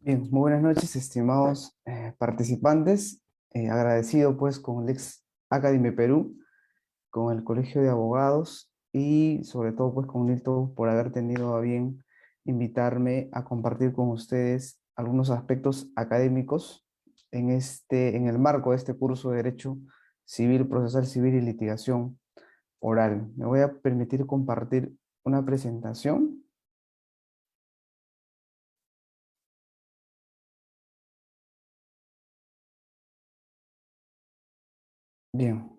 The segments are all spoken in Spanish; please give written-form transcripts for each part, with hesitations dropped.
Bien, muy buenas noches, estimados participantes. Agradecido pues con el ex Academy Perú, con el Colegio de Abogados y sobre todo pues con Nilton por haber tenido a bien invitarme a compartir con ustedes algunos aspectos académicos en el marco de este curso de Derecho Civil, Procesal Civil y Litigación Oral. Me voy a permitir compartir una presentación. Bien.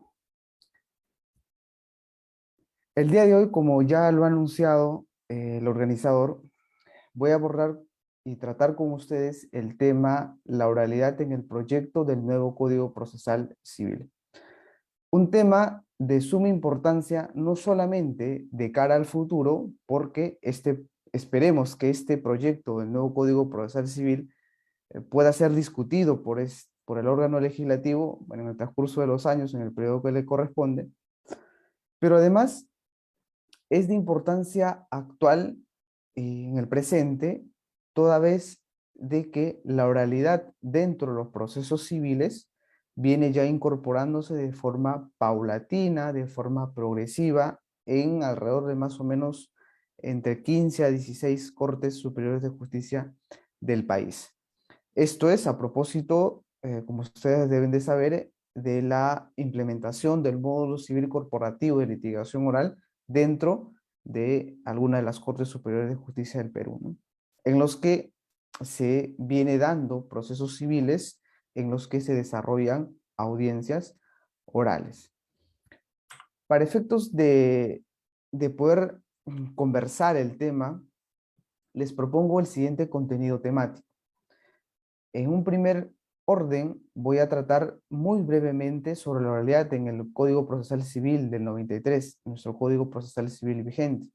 El día de hoy, como ya lo ha anunciado el organizador, voy a abordar y tratar con ustedes el tema la oralidad en el proyecto del nuevo Código Procesal Civil. Un tema de suma importancia no solamente de cara al futuro, porque esperemos que este proyecto del nuevo Código Procesal Civil pueda ser discutido por el órgano legislativo, bueno, en el transcurso de los años, en el periodo que le corresponde, pero además es de importancia actual en el presente, toda vez de que la oralidad dentro de los procesos civiles viene ya incorporándose de forma paulatina, de forma progresiva, en alrededor de más o menos entre 15 a 16 Cortes Superiores de Justicia del país. Esto es a propósito, como ustedes deben de saber, de la implementación del módulo civil corporativo de litigación oral dentro de alguna de las Cortes Superiores de Justicia del Perú, ¿no? En los que se viene dando procesos civiles en los que se desarrollan audiencias orales. Para efectos de poder conversar el tema, les propongo el siguiente contenido temático. En un primer orden, voy a tratar muy brevemente sobre la oralidad en el Código Procesal Civil del 93, nuestro Código Procesal Civil vigente.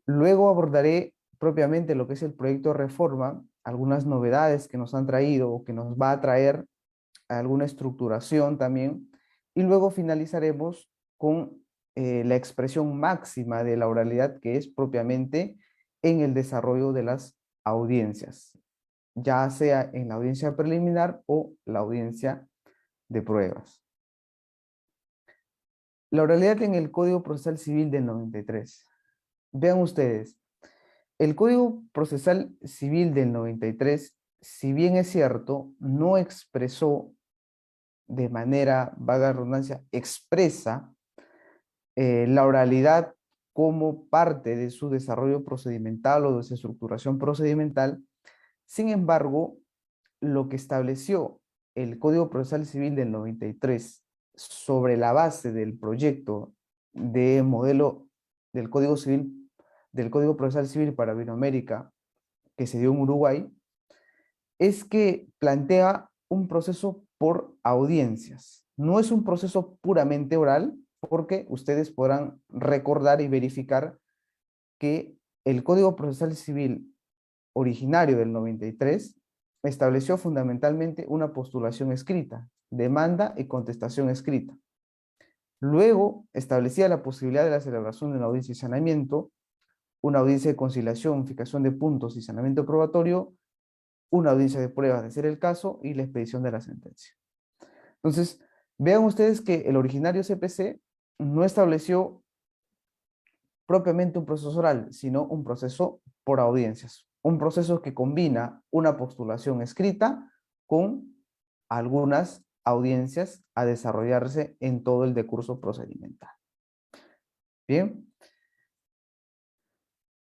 Luego abordaré propiamente lo que es el proyecto de reforma, algunas novedades que nos han traído o que nos va a traer alguna estructuración también, y luego finalizaremos con la expresión máxima de la oralidad, que es propiamente en el desarrollo de las audiencias, ya sea en la audiencia preliminar o la audiencia de pruebas. La oralidad en el Código Procesal Civil del 93. Vean ustedes, el Código Procesal Civil del 93, si bien es cierto, no expresó de manera, vaga redundancia, expresa la oralidad como parte de su desarrollo procedimental o de su estructuración procedimental. Sin embargo, lo que estableció el Código Procesal Civil del 93 sobre la base del proyecto de modelo del Código Civil, del Código Procesal Civil para Iberoamérica, que se dio en Uruguay, es que plantea un proceso por audiencias. No es un proceso puramente oral, porque ustedes podrán recordar y verificar que el Código Procesal Civil originario del 93 estableció fundamentalmente una postulación escrita, demanda y contestación escrita. Luego establecía la posibilidad de la celebración de una audiencia de sanamiento, una audiencia de conciliación, fijación de puntos y sanamiento probatorio, una audiencia de pruebas de ser el caso y la expedición de la sentencia. Entonces, vean ustedes que el originario CPC no estableció propiamente un proceso oral, sino un proceso por audiencias. Un proceso que combina una postulación escrita con algunas audiencias a desarrollarse en todo el decurso procedimental. Bien,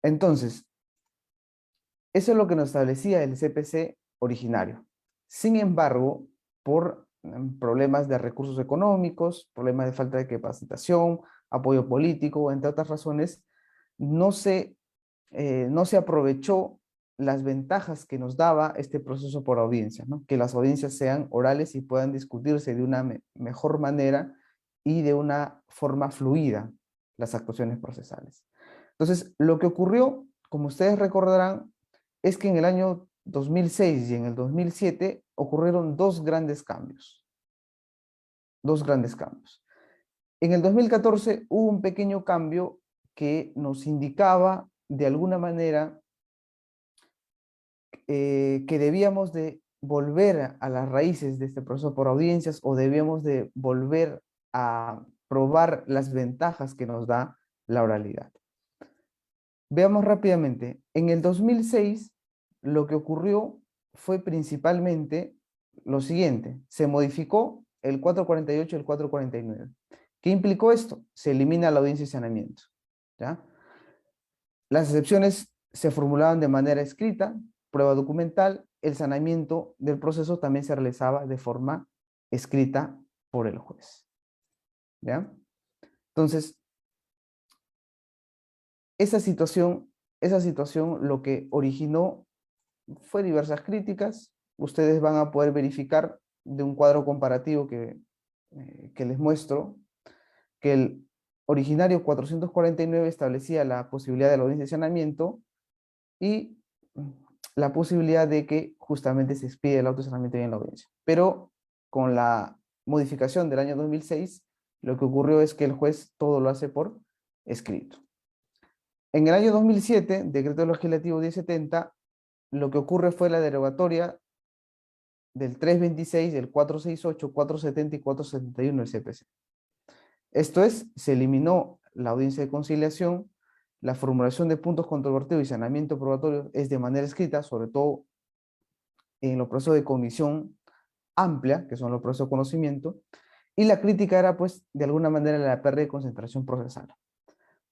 entonces, eso es lo que nos establecía el CPC originario. Sin embargo, por problemas de recursos económicos, problemas de falta de capacitación, apoyo político, entre otras razones, no se, no se aprovechó las ventajas que nos daba este proceso por audiencia, ¿no? Que las audiencias sean orales y puedan discutirse de una mejor manera y de una forma fluida las actuaciones procesales. Entonces, lo que ocurrió, como ustedes recordarán, es que en el año 2006 y en el 2007 ocurrieron dos grandes cambios. Dos grandes cambios. En el 2014 hubo un pequeño cambio que nos indicaba de alguna manera que debíamos de volver a las raíces de este proceso por audiencias o debíamos de volver a probar las ventajas que nos da la oralidad. Veamos rápidamente. En el 2006, lo que ocurrió fue principalmente lo siguiente. Se modificó el 448 y el 449. ¿Qué implicó esto? Se elimina la audiencia y saneamiento. ¿Ya? Las excepciones se formulaban de manera escrita, prueba documental. El saneamiento del proceso también se realizaba de forma escrita por el juez. ¿Ya? Entonces, esa situación lo que originó fue diversas críticas. Ustedes van a poder verificar de un cuadro comparativo que les muestro, que el originario 449 establecía la posibilidad de la audiencia de saneamiento y la posibilidad de que justamente se expida el auto de saneamiento en la audiencia. Pero con la modificación del año 2006, lo que ocurrió es que el juez todo lo hace por escrito. En el año 2007, decreto legislativo 1070, lo que ocurre fue la derogatoria del 326, del 468, 470 y 471 del CPC. Esto es, se eliminó la audiencia de conciliación, la formulación de puntos controvertidos y saneamiento probatorio es de manera escrita, sobre todo en los procesos de comisión amplia, que son los procesos de conocimiento, y la crítica era, pues, de alguna manera la pérdida de concentración procesal.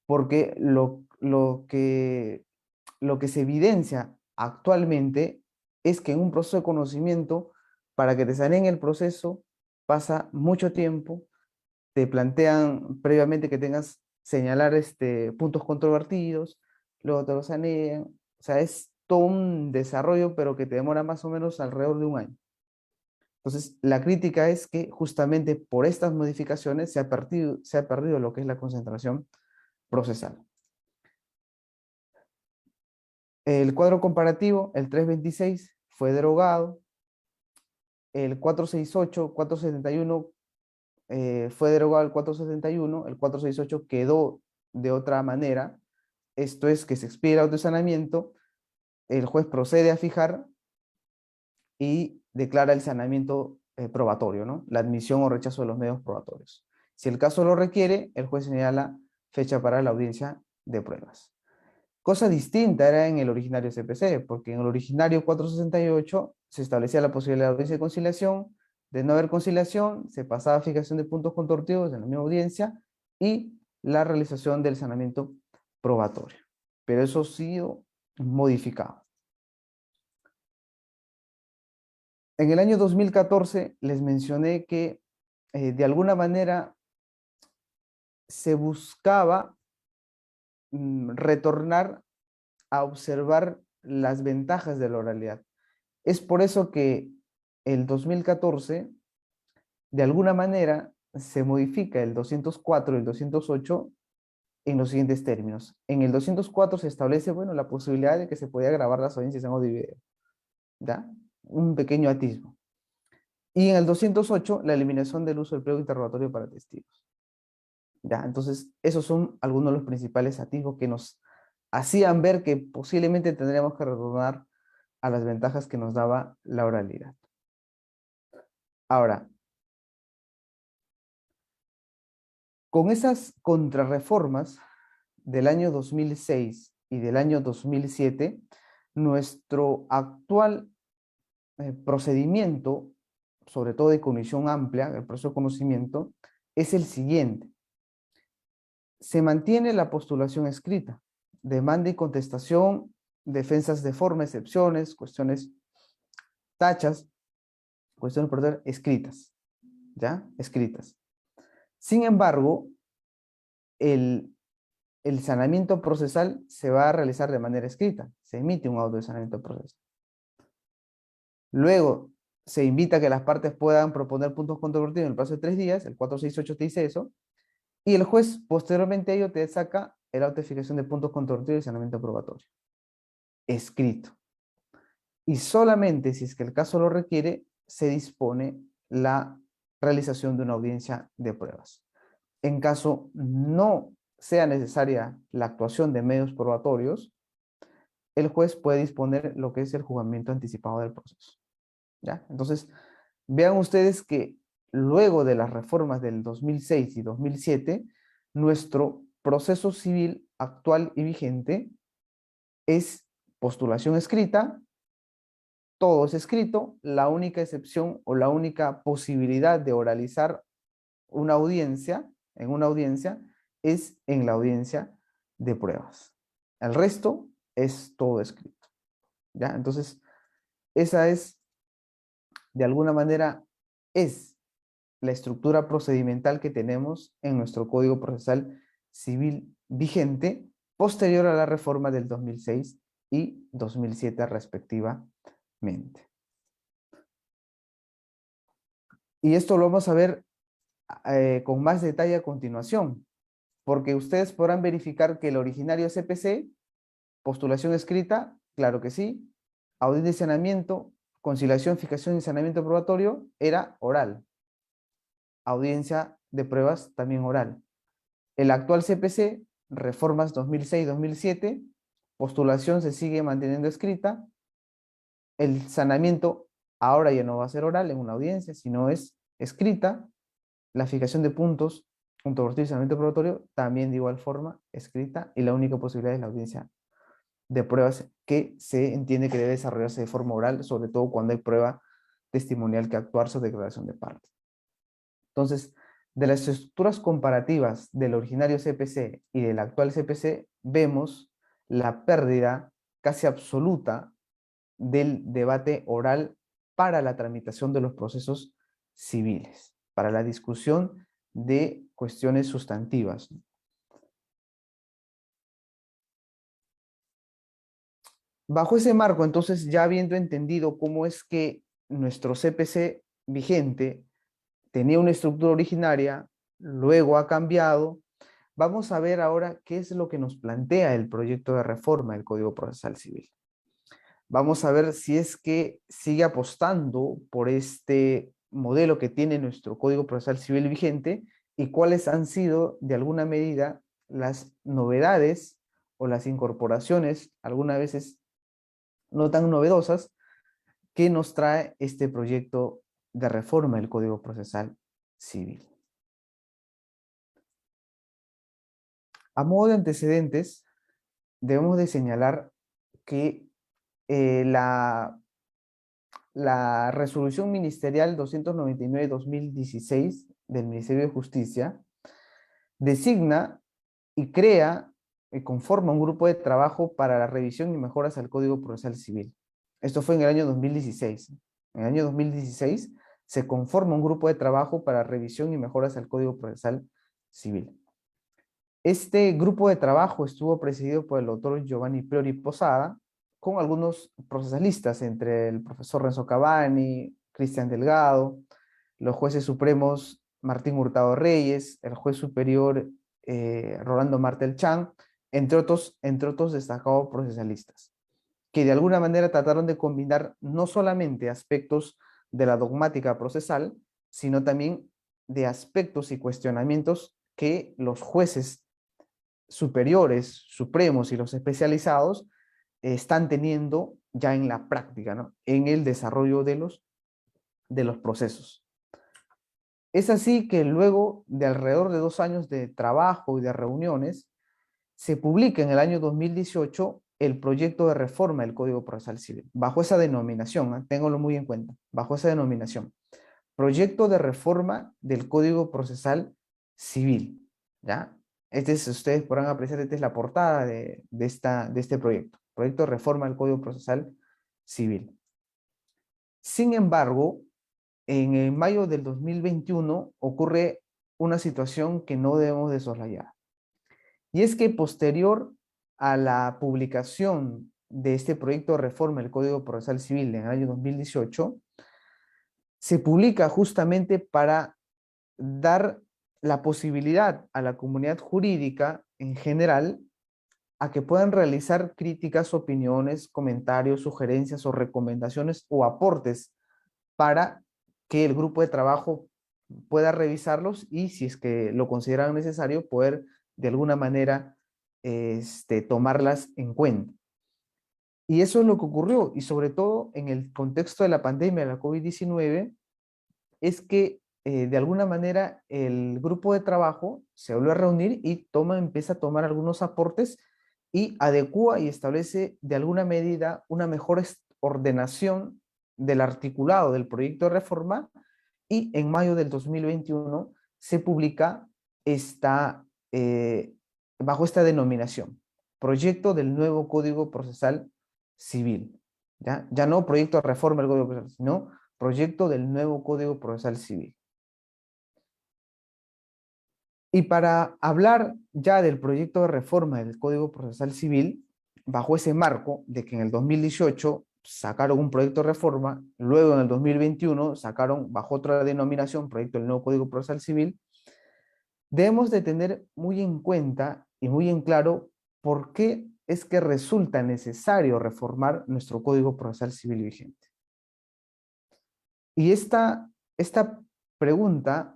Porque lo que se evidencia actualmente es que en un proceso de conocimiento, para que te saneen el proceso, pasa mucho tiempo, te plantean previamente que tengas señalar puntos controvertidos, luego te lo sanean, o sea, es todo un desarrollo, pero que te demora más o menos alrededor de un año. Entonces, la crítica es que justamente por estas modificaciones se ha perdido lo que es la concentración procesal. El cuadro comparativo, el 326, fue derogado. El 468, 471 fue derogado el 471. El 468 quedó de otra manera. Esto es que se expide el auto de saneamiento, el juez procede a fijar y declara el saneamiento probatorio, ¿no? La admisión o rechazo de los medios probatorios. Si el caso lo requiere, el juez señala fecha para la audiencia de pruebas. Cosa distinta era en el originario CPC, porque en el originario 468 se establecía la posibilidad de audiencia de conciliación. De no haber conciliación, se pasaba a fijación de puntos contortivos en la misma audiencia y la realización del saneamiento probatorio. Pero eso ha sido modificado. En el año 2014 les mencioné que de alguna manera se buscaba retornar a observar las ventajas de la oralidad. Es por eso que el 2014, de alguna manera, se modifica el 204 y el 208 en los siguientes términos. En el 204 se establece, bueno, la posibilidad de que se podía grabar las audiencias en audio y video. ¿Ya? Un pequeño atisbo. Y en el 208, la eliminación del uso del pliego interrogatorio para testigos. ¿Ya? Entonces, esos son algunos de los principales atisbos que nos hacían ver que posiblemente tendríamos que retornar a las ventajas que nos daba la oralidad. Ahora, con esas contrarreformas del año 2006 y del año 2007, nuestro actual procedimiento, sobre todo de comisión amplia, el proceso de conocimiento, es el siguiente. Se mantiene la postulación escrita, demanda y contestación, defensas de forma, excepciones, cuestiones tachas, cuestiones por escritas, ¿ya? Escritas. Sin embargo, el saneamiento procesal se va a realizar de manera escrita, se emite un auto de saneamiento procesal. Luego, se invita a que las partes puedan proponer puntos controvertidos en el plazo de 3 días, el 468 te dice eso, y el juez posteriormente a ello te saca el auto de fijación de puntos controvertidos y saneamiento probatorio. Escrito. Y solamente si es que el caso lo requiere, se dispone la realización de una audiencia de pruebas. En caso no sea necesaria la actuación de medios probatorios, el juez puede disponer lo que es el juzgamiento anticipado del proceso. ¿Ya? Entonces, vean ustedes que luego de las reformas del 2006 y 2007, nuestro proceso civil actual y vigente es postulación escrita, todo es escrito, la única excepción o la única posibilidad de oralizar una audiencia, en una audiencia, es en la audiencia de pruebas. El resto es todo escrito. ¿Ya? Entonces, esa es, de alguna manera, es la estructura procedimental que tenemos en nuestro Código Procesal Civil vigente, posterior a la reforma del 2006 y 2007 respectivamente. Y esto lo vamos a ver con más detalle a continuación, porque ustedes podrán verificar que el originario CPC, postulación escrita, claro que sí, audiencia y saneamiento, conciliación, fijación y saneamiento probatorio, era oral. Audiencia de pruebas, también oral. El actual CPC, reformas 2006-2007, postulación se sigue manteniendo escrita, el saneamiento ahora ya no va a ser oral en una audiencia, sino es escrita, la fijación de puntos, punto abortivo y saneamiento probatorio, también de igual forma escrita, y la única posibilidad es la audiencia de pruebas que se entiende que debe desarrollarse de forma oral, sobre todo cuando hay prueba testimonial que actuar sobre declaración de parte. Entonces, de las estructuras comparativas del originario CPC y del actual CPC, vemos la pérdida casi absoluta del debate oral para la tramitación de los procesos civiles, para la discusión de cuestiones sustantivas. Bajo ese marco, entonces, ya habiendo entendido cómo es que nuestro CPC vigente tenía una estructura originaria, luego ha cambiado, vamos a ver ahora qué es lo que nos plantea el proyecto de reforma del Código Procesal Civil. Vamos a ver si es que sigue apostando por este modelo que tiene nuestro Código Procesal Civil vigente y cuáles han sido, de alguna medida, las novedades o las incorporaciones, algunas veces no tan novedosas, que nos trae este proyecto de reforma del Código Procesal Civil. A modo de antecedentes, debemos de señalar que la resolución ministerial 299-2016 del Ministerio de Justicia designa y crea y conforma un grupo de trabajo para la revisión y mejoras al Código Procesal Civil. Esto fue en el año 2016. En el año 2016 se conforma un grupo de trabajo para revisión y mejoras al Código Procesal Civil. Este grupo de trabajo estuvo presidido por el doctor Giovanni Priori Posada, con algunos procesalistas, entre el profesor Renzo Cavani, Cristian Delgado, los jueces supremos Martín Hurtado Reyes, el juez superior Rolando Martel Chan, entre otros destacados procesalistas, que de alguna manera trataron de combinar no solamente aspectos de la dogmática procesal, sino también de aspectos y cuestionamientos que los jueces superiores, supremos y los especializados están teniendo ya en la práctica, ¿no? En el desarrollo de los procesos. Es así que luego de alrededor de 2 años de trabajo y de reuniones, se publica en el año 2018 el proyecto de reforma del Código Procesal Civil, bajo esa denominación, ¿eh? Ténganlo muy en cuenta, bajo esa denominación. Proyecto de reforma del Código Procesal Civil, ¿ya? Ustedes podrán apreciar, esta es la portada de este proyecto, proyecto de reforma del Código Procesal Civil. Sin embargo, en mayo del 2021 ocurre una situación que no debemos de soslayar. Y es que posterior a la publicación de este proyecto de reforma del Código Procesal Civil en el año 2018, se publica justamente para dar la posibilidad a la comunidad jurídica en general a que puedan realizar críticas, opiniones, comentarios, sugerencias o recomendaciones o aportes para que el grupo de trabajo pueda revisarlos y, si es que lo consideran necesario, poder de alguna manera tomarlas en cuenta. Y eso es lo que ocurrió, y sobre todo en el contexto de la pandemia de la COVID-19, es que de alguna manera el grupo de trabajo se vuelve a reunir y empieza a tomar algunos aportes y adecúa y establece de alguna medida una mejor ordenación del articulado del proyecto de reforma, y en mayo del 2021 se publica esta, bajo esta denominación, Proyecto del nuevo Código Procesal Civil. Ya no proyecto de reforma del Código Procesal, sino proyecto del nuevo Código Procesal Civil. Y para hablar ya del proyecto de reforma del Código Procesal Civil, bajo ese marco de que en el 2018 sacaron un proyecto de reforma, luego en el 2021 sacaron bajo otra denominación, proyecto del nuevo Código Procesal Civil, debemos de tener muy en cuenta y muy en claro por qué es que resulta necesario reformar nuestro Código Procesal Civil vigente. Y esta pregunta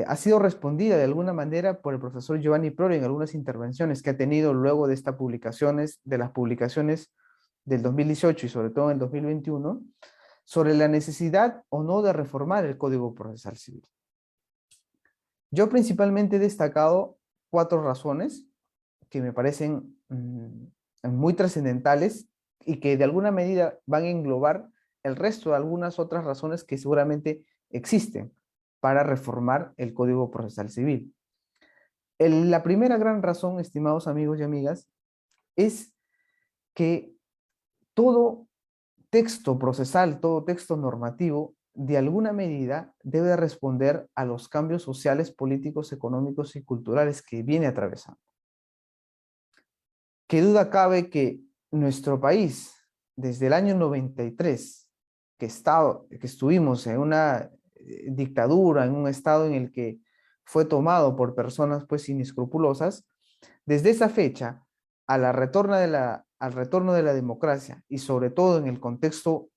ha sido respondida de alguna manera por el profesor Giovanni Prora en algunas intervenciones que ha tenido luego de estas publicaciones, de las publicaciones del 2018 y sobre todo en el 2021, sobre la necesidad o no de reformar el Código Procesal Civil. Yo principalmente he destacado 4 razones que me parecen muy trascendentales y que de alguna medida van a englobar el resto de algunas otras razones que seguramente existen para reformar el Código Procesal Civil. La primera gran razón, estimados amigos y amigas, es que todo texto procesal, todo texto normativo, de alguna medida debe responder a los cambios sociales, políticos, económicos y culturales que viene atravesando. ¿Qué duda cabe que nuestro país, desde el año 93, que estuvimos en una dictadura, en un estado en el que fue tomado por personas pues inescrupulosas, desde esa fecha al retorno de la democracia y sobre todo en el contexto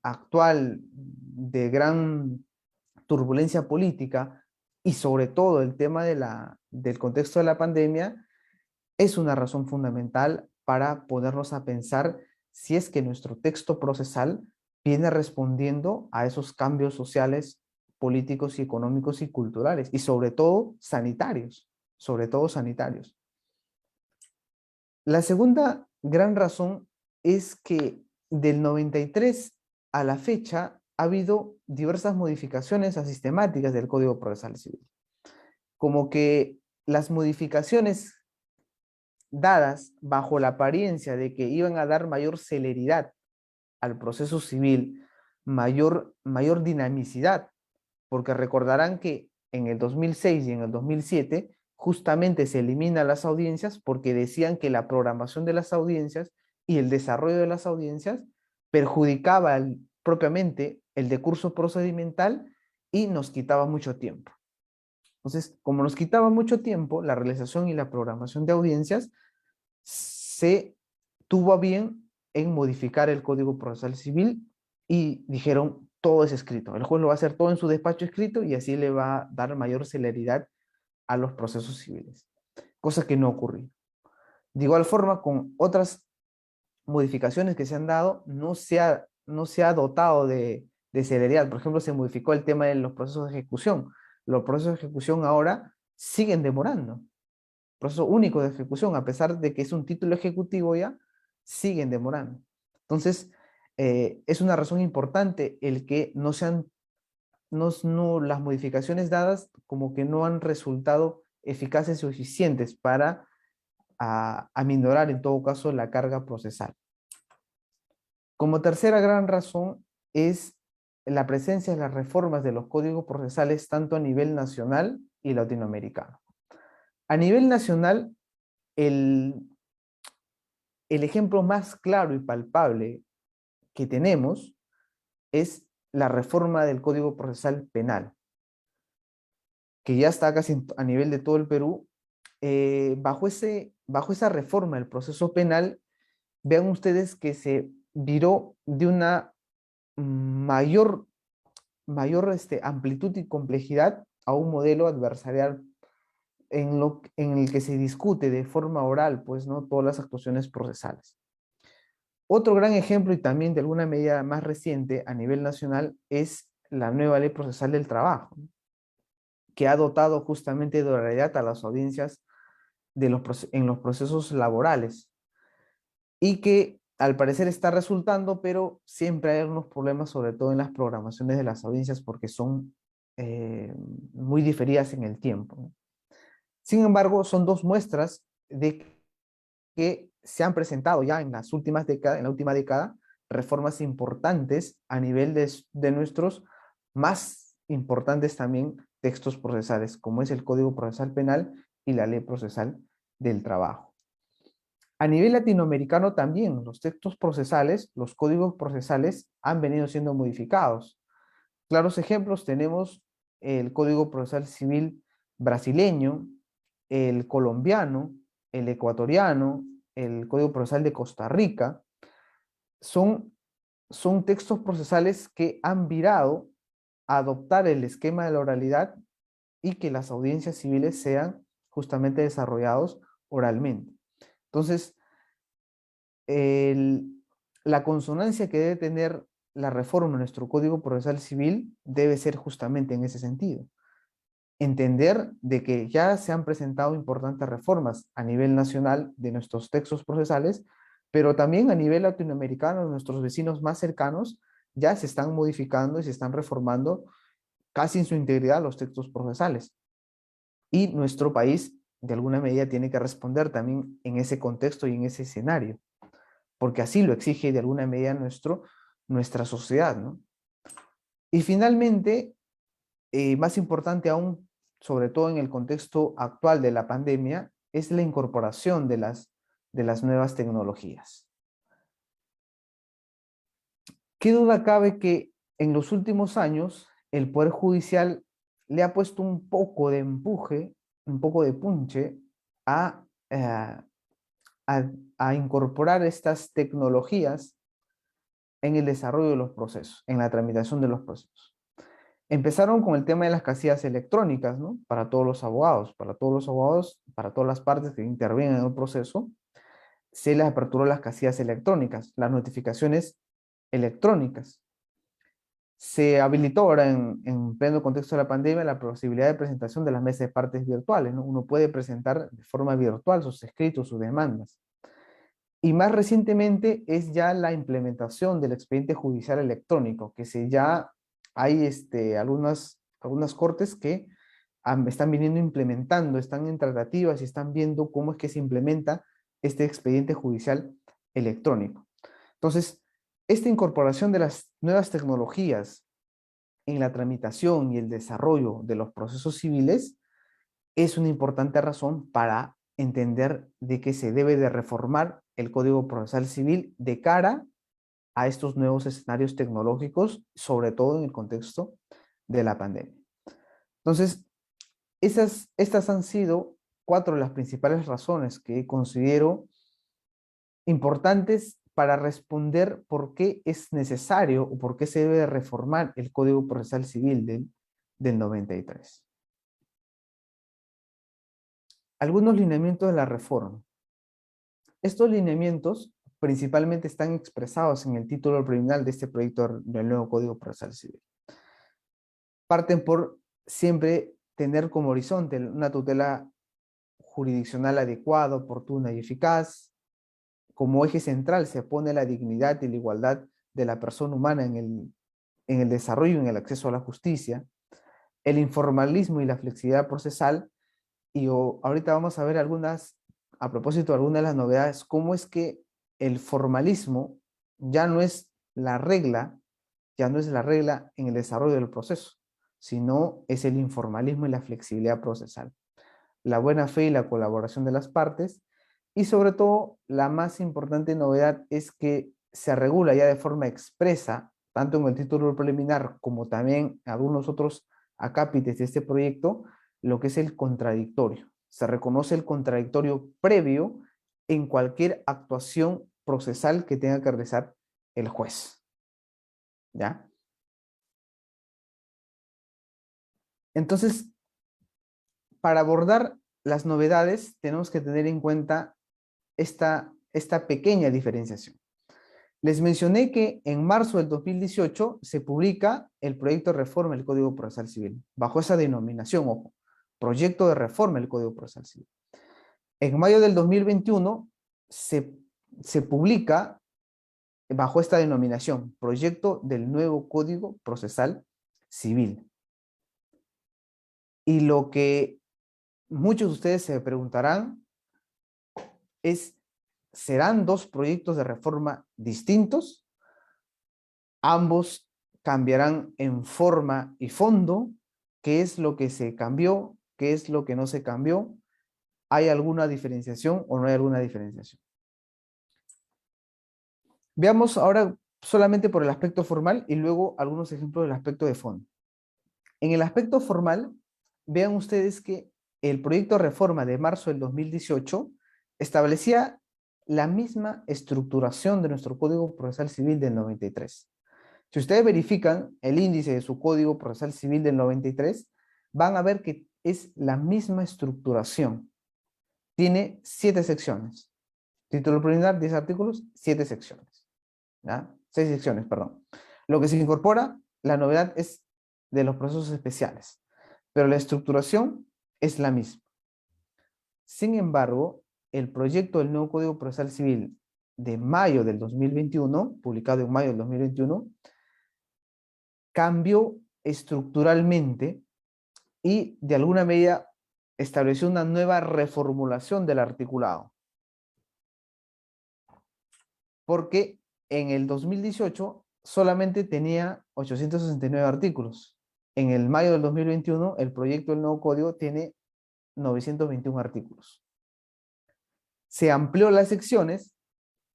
actual de gran turbulencia política y sobre todo el tema del contexto de la pandemia, es una razón fundamental para ponernos a pensar si es que nuestro texto procesal viene respondiendo a esos cambios sociales, políticos y económicos y culturales, y sobre todo sanitarios, sobre todo sanitarios. La segunda gran razón es que del 93 a la fecha ha habido diversas modificaciones sistemáticas del Código Procesal Civil. Como que las modificaciones dadas bajo la apariencia de que iban a dar mayor celeridad al proceso civil, mayor dinamicidad, porque recordarán que en el 2006 y en el 2007 justamente se eliminan las audiencias porque decían que la programación de las audiencias y el desarrollo de las audiencias perjudicaba propiamente el decurso procedimental y nos quitaba mucho tiempo. Entonces, como nos quitaba mucho tiempo, la realización y la programación de audiencias se tuvo a bien en modificar el Código Procesal Civil y dijeron, todo es escrito. El juez lo va a hacer todo en su despacho escrito y así le va a dar mayor celeridad a los procesos civiles, cosa que no ocurrió. De igual forma, con otras modificaciones que se han dado, no se ha dotado de celeridad. Por ejemplo, se modificó el tema de los procesos de ejecución. Los procesos de ejecución ahora siguen demorando. Proceso único de ejecución, a pesar de que es un título ejecutivo ya, siguen demorando. Entonces, es una razón importante el que las modificaciones dadas como que no han resultado eficaces y eficientes para aminorar en todo caso la carga procesal. Como tercera gran razón es la presencia de las reformas de los códigos procesales tanto a nivel nacional y latinoamericano. A nivel nacional, el ejemplo más claro y palpable que tenemos es la reforma del Código Procesal Penal, que ya está casi a nivel de todo el Perú. Bajo esa reforma del proceso penal, vean ustedes que se viró de una mayor amplitud y complejidad a un modelo adversarial en el que se discute de forma oral, pues, ¿no? Todas las actuaciones procesales. Otro gran ejemplo y también de alguna medida más reciente a nivel nacional es la nueva Ley Procesal del Trabajo, que ha dotado justamente de oralidad a las audiencias en los procesos laborales y que al parecer está resultando, pero siempre hay algunos problemas, sobre todo en las programaciones de las audiencias, porque son muy diferidas en el tiempo, ¿no? Sin embargo, son dos muestras de que se han presentado ya en las últimas décadas, en la última década, reformas importantes a nivel de nuestros más importantes también textos procesales, como es el Código Procesal Penal y la Ley Procesal del Trabajo. A nivel latinoamericano también los textos procesales, los códigos procesales han venido siendo modificados. Claros ejemplos tenemos el Código Procesal Civil brasileño, el colombiano, el ecuatoriano, el Código Procesal de Costa Rica. Son textos procesales que han virado a adoptar el esquema de la oralidad y que las audiencias civiles sean justamente desarrollados oralmente. Entonces, el, la consonancia que debe tener la reforma en nuestro Código Procesal Civil debe ser justamente en ese sentido. Entender de que ya se han presentado importantes reformas a nivel nacional de nuestros textos procesales, pero también a nivel latinoamericano, nuestros vecinos más cercanos ya se están modificando y se están reformando casi en su integridad los textos procesales. Y nuestro país, de alguna medida, tiene que responder también en ese contexto y en ese escenario, porque así lo exige de alguna medida nuestra sociedad, ¿no? Y finalmente, más importante aún, sobre todo en el contexto actual de la pandemia, es la incorporación de las nuevas tecnologías. ¿Qué duda cabe que en los últimos años el Poder Judicial le ha puesto un poco de empuje, un poco de punche a, eh, a, a incorporar estas tecnologías en el desarrollo de los procesos, en la tramitación de los procesos? Empezaron con el tema de las casillas electrónicas, ¿no? Para todos los abogados, para todas las partes que intervienen en el proceso, se les aperturó las casillas electrónicas, las notificaciones electrónicas. Se habilitó ahora en pleno contexto de la pandemia la posibilidad de presentación de las mesas de partes virtuales, ¿no? Uno puede presentar de forma virtual sus escritos, sus demandas. Y más recientemente es ya la implementación del expediente judicial electrónico, que ya hay algunas cortes que están viniendo implementando, están en tratativas y están viendo cómo es que se implementa este expediente judicial electrónico. Entonces, esta incorporación de las nuevas tecnologías en la tramitación y el desarrollo de los procesos civiles es una importante razón para entender de que se debe de reformar el Código Procesal Civil de cara a estos nuevos escenarios tecnológicos, sobre todo en el contexto de la pandemia. Entonces, estas han sido cuatro de las principales razones que considero importantes para responder por qué es necesario o por qué se debe reformar el Código Procesal Civil del 93. Algunos lineamientos de la reforma. Estos lineamientos principalmente están expresados en el título preliminar de este proyecto del nuevo Código Procesal Civil. Parten por siempre tener como horizonte una tutela jurisdiccional adecuada, oportuna y eficaz. Como eje central se pone la dignidad y la igualdad de la persona humana en el desarrollo y en el acceso a la justicia, el informalismo y la flexibilidad procesal. Y ahorita vamos a ver a propósito de algunas de las novedades, cómo es que el formalismo ya no es la regla, ya no es la regla en el desarrollo del proceso, sino es el informalismo y la flexibilidad procesal, la buena fe y la colaboración de las partes, y sobre todo la más importante novedad es que se regula ya de forma expresa, tanto en el título preliminar como también en algunos otros acápites de este proyecto, lo que es el contradictorio. Se reconoce el contradictorio previo en cualquier actuación procesal que tenga que realizar el juez. ¿Ya? Entonces, para abordar las novedades, tenemos que tener en cuenta esta pequeña diferenciación. Les mencioné que en marzo del 2018 se publica el proyecto de reforma del Código Procesal Civil, bajo esa denominación, ojo, proyecto de reforma del Código Procesal Civil. En mayo del 2021 se publica bajo esta denominación, proyecto del nuevo Código Procesal Civil. Y lo que muchos de ustedes se preguntarán es, ¿serán dos proyectos de reforma distintos? Ambos cambiarán en forma y fondo. ¿Qué es lo que se cambió? ¿Qué es lo que no se cambió? ¿Hay alguna diferenciación o no hay alguna diferenciación? Veamos ahora solamente por el aspecto formal y luego algunos ejemplos del aspecto de fondo. En el aspecto formal, vean ustedes que el proyecto de reforma de marzo del 2018 establecía la misma estructuración de nuestro Código Procesal Civil del 93. Si ustedes verifican el índice de su Código Procesal Civil del 93, van a ver que es la misma estructuración. Tiene 7 secciones. Título preliminar, 10 artículos, 7 secciones. ¿Ya? 6 secciones, perdón. Lo que se incorpora, la novedad es de los procesos especiales, pero la estructuración es la misma. Sin embargo, el proyecto del nuevo Código Procesal Civil de mayo del 2021, publicado en mayo del 2021, cambió estructuralmente y de alguna medida estableció una nueva reformulación del articulado. Porque en el 2018 solamente tenía 869 artículos. En el mayo del 2021, el proyecto del nuevo código tiene 921 artículos. Se amplió las secciones,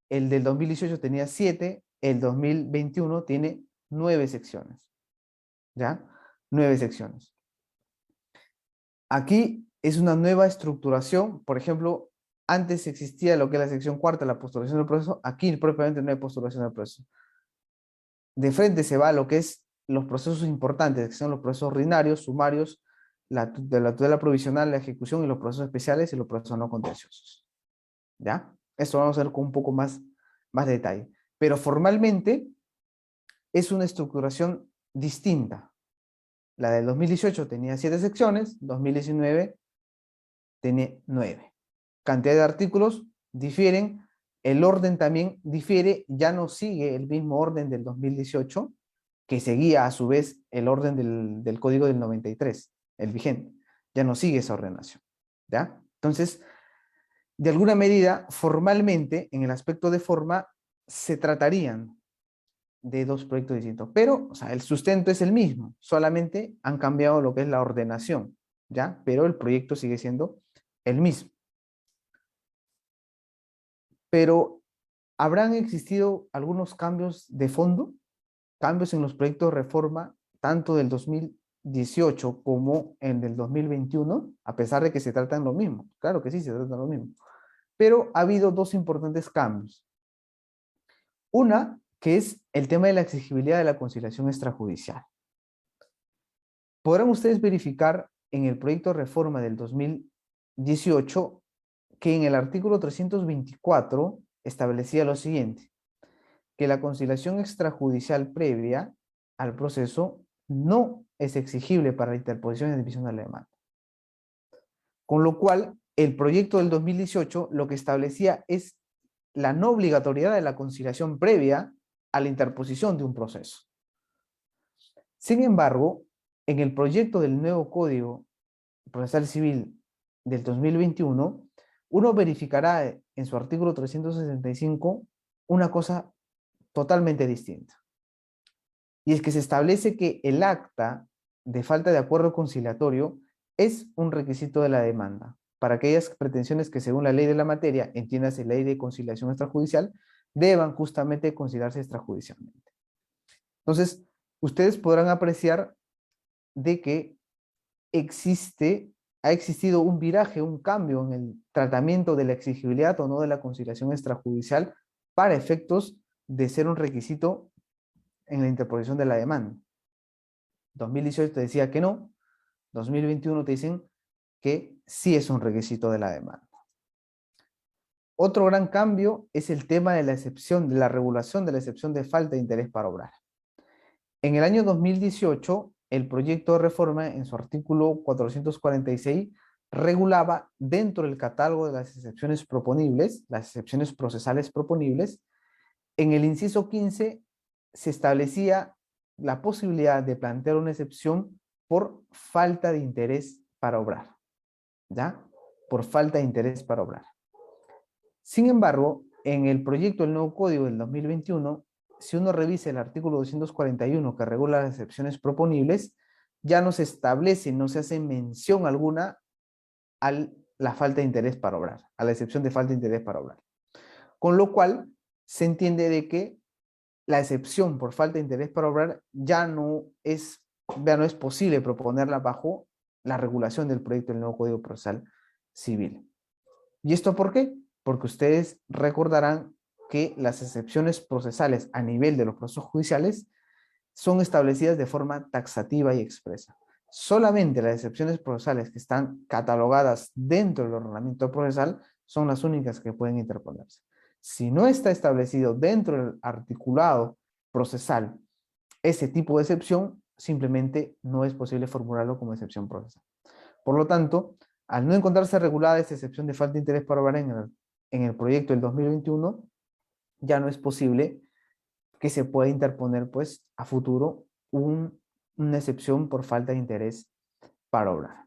el del 2018 tenía 7, el 2021 tiene 9 secciones. ¿Ya? 9 secciones. Aquí es una nueva estructuración, por ejemplo, antes existía lo que es la sección cuarta, la postulación del proceso, aquí propiamente no hay postulación del proceso. De frente se va a lo que es los procesos importantes, que son los procesos ordinarios, sumarios, de la tutela provisional, la ejecución y los procesos especiales y los procesos no contenciosos. ¿Ya? Esto vamos a ver con un poco más detalle. Pero formalmente es una estructuración distinta. La del 2018 tenía 7 secciones, 2019 tiene 9. Cantidad de artículos difieren, el orden también difiere, ya no sigue el mismo orden del 2018, que seguía a su vez el orden del código del 93, el vigente. Ya no sigue esa ordenación. ¿Ya? Entonces, de alguna medida, formalmente, en el aspecto de forma, se tratarían de dos proyectos distintos, pero o sea, el sustento es el mismo, solamente han cambiado lo que es la ordenación, ¿ya? Pero el proyecto sigue siendo el mismo. Pero ¿habrán existido algunos cambios de fondo? Cambios en los proyectos de reforma, tanto del 2018 como en el 2021, a pesar de que se tratan lo mismo. Claro que sí, se tratan lo mismo. Pero ha habido dos importantes cambios. Una, que es el tema de la exigibilidad de la conciliación extrajudicial. Podrán ustedes verificar en el proyecto de reforma del 2018 que en el artículo 324 establecía lo siguiente, que la conciliación extrajudicial previa al proceso no es exigible para la interposición y división de la demanda. Con lo cual, el proyecto del 2018 lo que establecía es la no obligatoriedad de la conciliación previa a la interposición de un proceso. Sin embargo, en el proyecto del nuevo Código Procesal Civil del 2021, uno verificará en su artículo 365 una cosa totalmente distinta. Y es que se establece que el acta de falta de acuerdo conciliatorio es un requisito de la demanda para aquellas pretensiones que según la ley de la materia, entiéndase ley de conciliación extrajudicial, deban justamente conciliarse extrajudicialmente. Entonces, ustedes podrán apreciar de que ha existido un viraje, un cambio en el tratamiento de la exigibilidad o no de la conciliación extrajudicial para efectos de ser un requisito en la interposición de la demanda. 2018 te decía que no, 2021 te dicen que sí es un requisito de la demanda. Otro gran cambio es el tema de la excepción, de la regulación de la excepción de falta de interés para obrar. En el año 2018, el proyecto de reforma, en su artículo 446, regulaba dentro del catálogo de las excepciones proponibles, las excepciones procesales proponibles, en el inciso 15 se establecía la posibilidad de plantear una excepción por falta de interés para obrar, ¿ya? Por falta de interés para obrar. Sin embargo, en el proyecto del nuevo código del 2021, si uno revisa el artículo 241 que regula las excepciones proponibles, ya no se establece, no se hace mención alguna a la falta de interés para obrar, a la excepción de falta de interés para obrar. Con lo cual, se entiende de que la excepción por falta de interés para obrar ya no es posible proponerla bajo la regulación del proyecto del nuevo Código Procesal Civil. ¿Y esto por qué? Porque ustedes recordarán que las excepciones procesales a nivel de los procesos judiciales son establecidas de forma taxativa y expresa. Solamente las excepciones procesales que están catalogadas dentro del ordenamiento procesal son las únicas que pueden interponerse. Si no está establecido dentro del articulado procesal ese tipo de excepción, simplemente no es posible formularlo como excepción procesal. Por lo tanto, al no encontrarse regulada esta excepción de falta de interés para obrar en el proyecto del 2021, ya no es posible que se pueda interponer pues a futuro una excepción por falta de interés para obrar.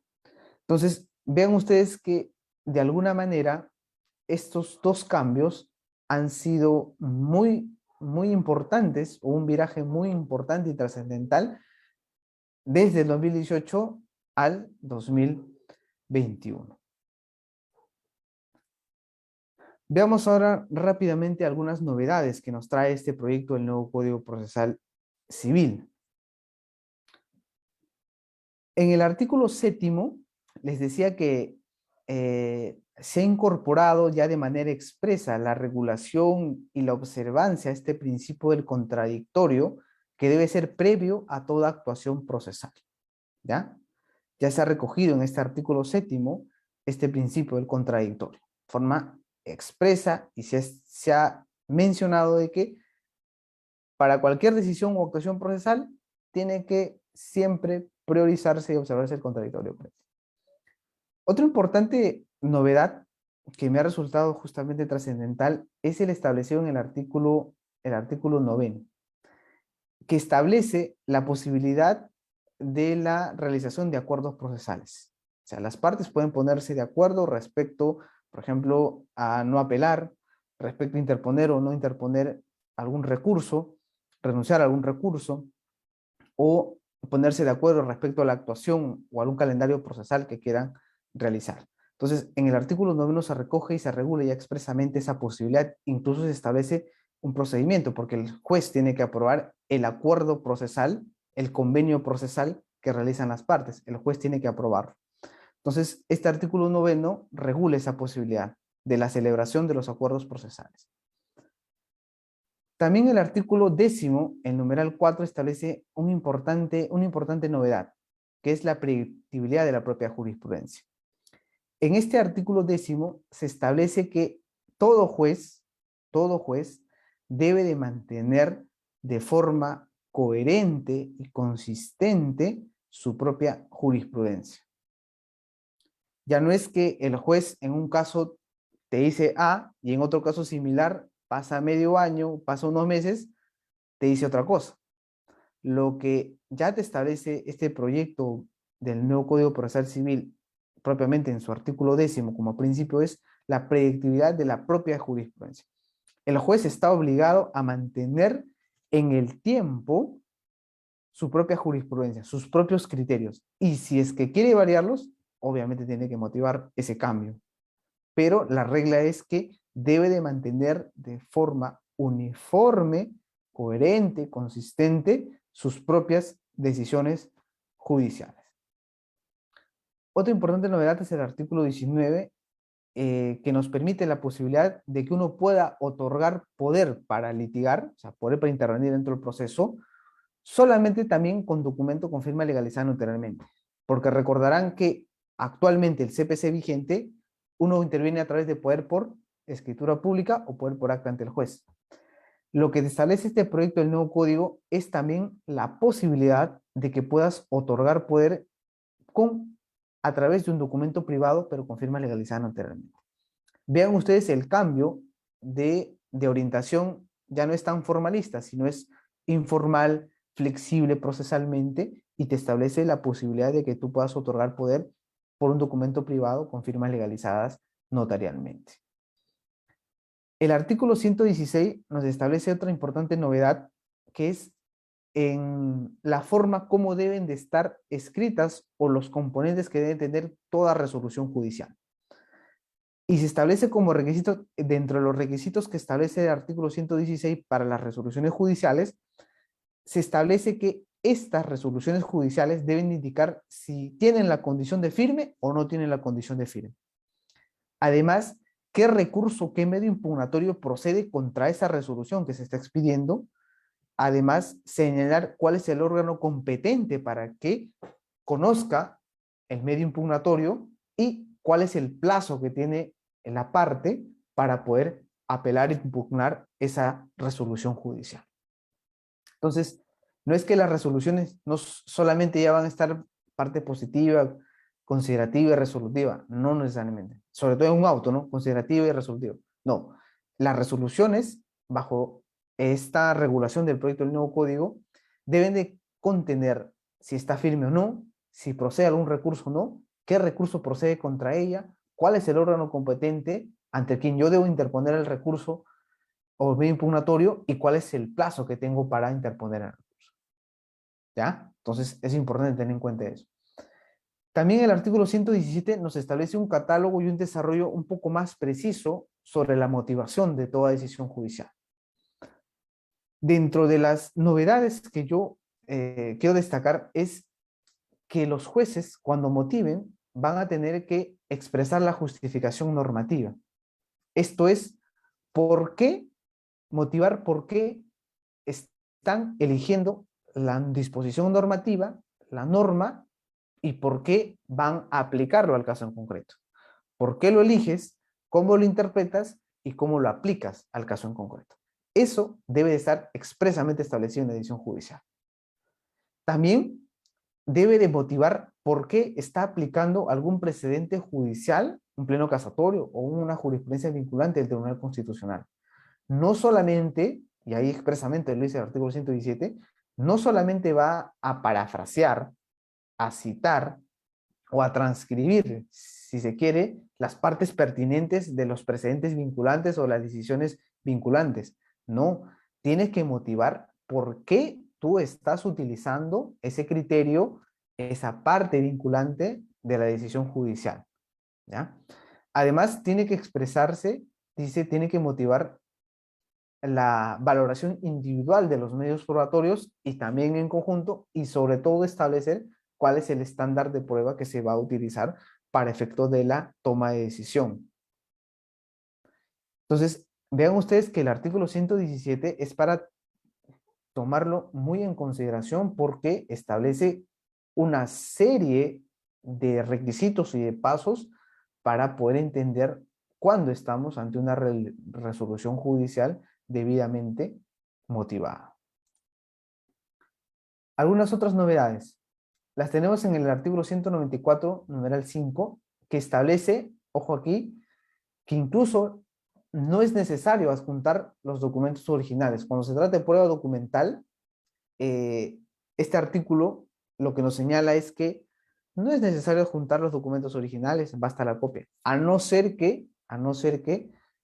Entonces, vean ustedes que de alguna manera estos dos cambios han sido muy importantes, o un viraje muy importante y trascendental desde el 2018 al 2021. Veamos ahora rápidamente algunas novedades que nos trae este proyecto del nuevo Código Procesal Civil. En el artículo 7 les decía que se ha incorporado ya de manera expresa la regulación y la observancia a este principio del contradictorio que debe ser previo a toda actuación procesal. ¿Ya? Ya se ha recogido en este artículo 7 este principio del contradictorio, de forma expresa, y se ha mencionado de que para cualquier decisión o actuación procesal tiene que siempre priorizarse y observarse el contradictorio. Otra importante novedad que me ha resultado justamente trascendental es el establecido en el artículo 9, que establece la posibilidad de la realización de acuerdos procesales. O sea, las partes pueden ponerse de acuerdo respecto, por ejemplo, a no apelar, respecto a interponer o no interponer algún recurso, renunciar a algún recurso, o ponerse de acuerdo respecto a la actuación o algún calendario procesal que quieran realizar. Entonces, en el artículo 9 se recoge y se regula ya expresamente esa posibilidad, incluso se establece un procedimiento, porque el juez tiene que aprobar el acuerdo procesal, el convenio procesal que realizan las partes. El juez tiene que aprobarlo. Entonces, este artículo 9 regula esa posibilidad de la celebración de los acuerdos procesales. También el artículo 10, el numeral 4, establece una importante novedad, que es la predictibilidad de la propia jurisprudencia. En este artículo 10 se establece que todo juez debe de mantener de forma coherente y consistente su propia jurisprudencia. Ya no es que el juez en un caso te dice A y en otro caso similar pasa medio año, pasa unos meses, te dice otra cosa. Lo que ya te establece este proyecto del nuevo Código Procesal Civil, propiamente en su artículo 10 como principio, es la predictibilidad de la propia jurisprudencia. El juez está obligado a mantener en el tiempo su propia jurisprudencia, sus propios criterios. Y si es que quiere variarlos, obviamente tiene que motivar ese cambio. Pero la regla es que debe de mantener de forma uniforme, coherente, consistente, sus propias decisiones judiciales. Otra importante novedad es el artículo 19, que nos permite la posibilidad de que uno pueda otorgar poder para litigar, o sea, poder para intervenir dentro del proceso, solamente también con documento con firma legalizada notarialmente. Porque recordarán que actualmente el CPC vigente, uno interviene a través de poder por escritura pública o poder por acta ante el juez. Lo que establece este proyecto del nuevo código es también la posibilidad de que puedas otorgar poder a través de un documento privado, pero con firma legalizada anteriormente. Vean ustedes el cambio de orientación, ya no es tan formalista, sino es informal, flexible procesalmente, y te establece la posibilidad de que tú puedas otorgar poder por un documento privado con firmas legalizadas notarialmente. El artículo 116 nos establece otra importante novedad, que es en la forma como deben de estar escritas o los componentes que deben tener toda resolución judicial. Y se establece como requisito, dentro de los requisitos que establece el artículo 116 para las resoluciones judiciales, se establece que estas resoluciones judiciales deben indicar si tienen la condición de firme o no tienen la condición de firme. Además, qué recurso, qué medio impugnatorio procede contra esa resolución que se está expidiendo. Además, señalar cuál es el órgano competente para que conozca el medio impugnatorio y cuál es el plazo que tiene la parte para poder apelar e impugnar esa resolución judicial. Entonces, no es que las resoluciones no solamente ya van a estar parte positiva, considerativa y resolutiva, no necesariamente. Sobre todo en un auto, ¿no? Considerativa y resolutiva. No, las resoluciones bajo esta regulación del proyecto del nuevo código deben de contener si está firme o no, si procede algún recurso o no, qué recurso procede contra ella, cuál es el órgano competente ante quien yo debo interponer el recurso o medio impugnatorio y cuál es el plazo que tengo para interponer el recurso. ¿Ya? Entonces es importante tener en cuenta eso. También el artículo 117 nos establece un catálogo y un desarrollo un poco más preciso sobre la motivación de toda decisión judicial. Dentro de las novedades que yo quiero destacar es que los jueces, cuando motiven, van a tener que expresar la justificación normativa. Esto es, ¿por qué? Motivar por qué están eligiendo la disposición normativa, la norma, y por qué van a aplicarlo al caso en concreto. ¿Por qué lo eliges? ¿Cómo lo interpretas? Y cómo lo aplicas al caso en concreto. Eso debe de estar expresamente establecido en la decisión judicial. También debe de motivar por qué está aplicando algún precedente judicial, un pleno casatorio o una jurisprudencia vinculante del Tribunal Constitucional. No solamente, y ahí expresamente lo dice el artículo 117, no solamente va a parafrasear, a citar o a transcribir, si se quiere, las partes pertinentes de los precedentes vinculantes o las decisiones vinculantes. No, tienes que motivar por qué tú estás utilizando ese criterio, esa parte vinculante de la decisión judicial. ¿Ya? Además, tiene que expresarse, dice, tiene que motivar la valoración individual de los medios probatorios y también en conjunto, y sobre todo establecer cuál es el estándar de prueba que se va a utilizar para efecto de la toma de decisión. Entonces, vean ustedes que el artículo 117 es para tomarlo muy en consideración porque establece una serie de requisitos y de pasos para poder entender cuándo estamos ante una resolución judicial debidamente motivada. Algunas otras novedades. Las tenemos en el artículo 194, numeral 5, que establece, ojo aquí, que incluso no es necesario adjuntar los documentos originales. Cuando se trata de prueba documental, este artículo lo que nos señala es que no es necesario adjuntar los documentos originales, basta la copia, a no ser que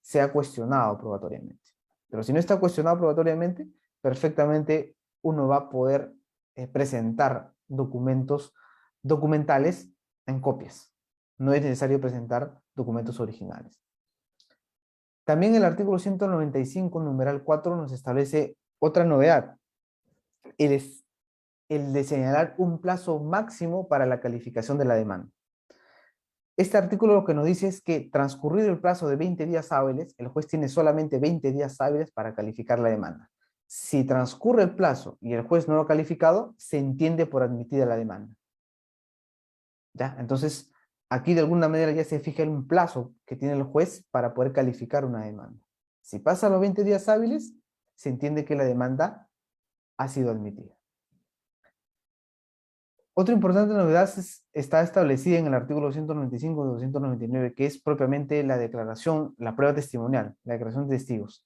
sea cuestionado probatoriamente. Pero si no está cuestionado probatoriamente, perfectamente uno va a poder presentar documentos documentales en copias. No es necesario presentar documentos originales. También el artículo 195, numeral 4, nos establece otra novedad. El de señalar un plazo máximo para la calificación de la demanda. Este artículo lo que nos dice es que transcurrido el plazo de 20 días hábiles, el juez tiene solamente 20 días hábiles para calificar la demanda. Si transcurre el plazo y el juez no lo ha calificado, se entiende por admitida la demanda. ¿Ya? Entonces, Aquí de alguna manera ya se fija un plazo que tiene el juez para poder calificar una demanda. Si pasan los 20 días hábiles, se entiende que la demanda ha sido admitida. Otra importante novedad está establecida en el artículo 295 y 299, que es propiamente la declaración, la prueba testimonial, la declaración de testigos,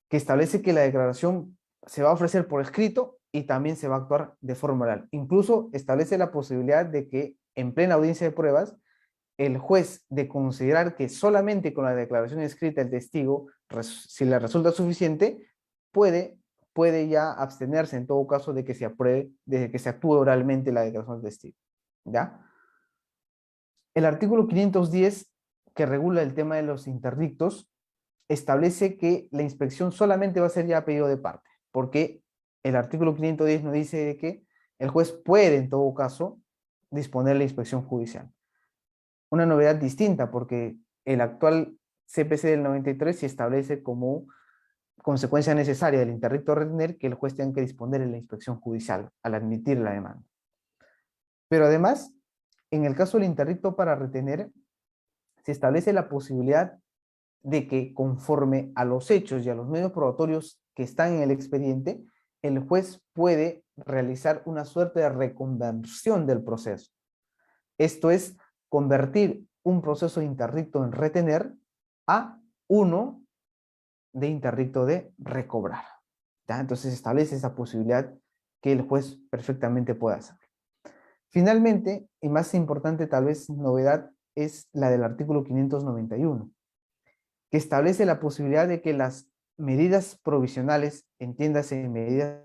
que establece que la declaración se va a ofrecer por escrito y también se va a actuar de forma oral. Incluso establece la posibilidad de que en plena audiencia de pruebas, el juez, de considerar que solamente con la declaración escrita el testigo, si le resulta suficiente, puede ya abstenerse en todo caso de que se apruebe, de que se actúe oralmente la declaración del testigo. ¿Ya? El artículo 510, que regula el tema de los interdictos, establece que la inspección solamente va a ser ya a pedido de parte, porque el artículo 510 nos dice que el juez puede en todo caso disponer la inspección judicial. Una novedad distinta, porque el actual CPC del 93 se establece como consecuencia necesaria del interdicto a retener que el juez tenga que disponer en la inspección judicial al admitir la demanda. Pero además, en el caso del interdicto para retener, se establece la posibilidad de que conforme a los hechos y a los medios probatorios que están en el expediente, el juez puede realizar una suerte de reconversión del proceso. Esto es convertir un proceso de interdicto en retener a uno de interdicto de recobrar. ¿Ya? Entonces establece esa posibilidad que el juez perfectamente puede hacer. Finalmente, y más importante tal vez novedad, es la del artículo 591, que establece la posibilidad de que las medidas provisionales, entiéndase medidas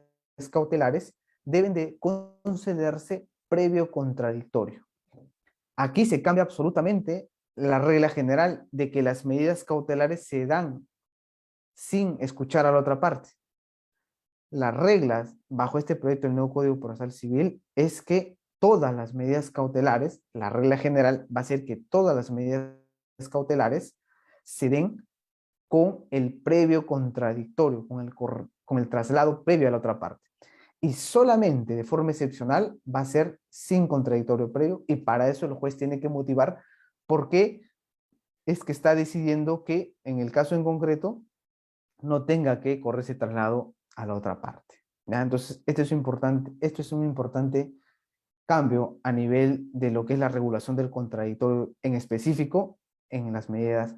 cautelares, deben de concederse previo contradictorio. Aquí se cambia absolutamente la regla general de que las medidas cautelares se dan sin escuchar a la otra parte. Las reglas bajo este proyecto del nuevo Código Procesal Civil es que todas las medidas cautelares, la regla general va a ser que todas las medidas cautelares se den con el previo contradictorio, con el traslado previo a la otra parte. Y solamente de forma excepcional va a ser sin contradictorio previo, y para eso el juez tiene que motivar por qué es que está decidiendo que en el caso en concreto no tenga que correr ese traslado a la otra parte. ¿Ya? Entonces, esto es un importante cambio a nivel de lo que es la regulación del contradictorio en específico en las medidas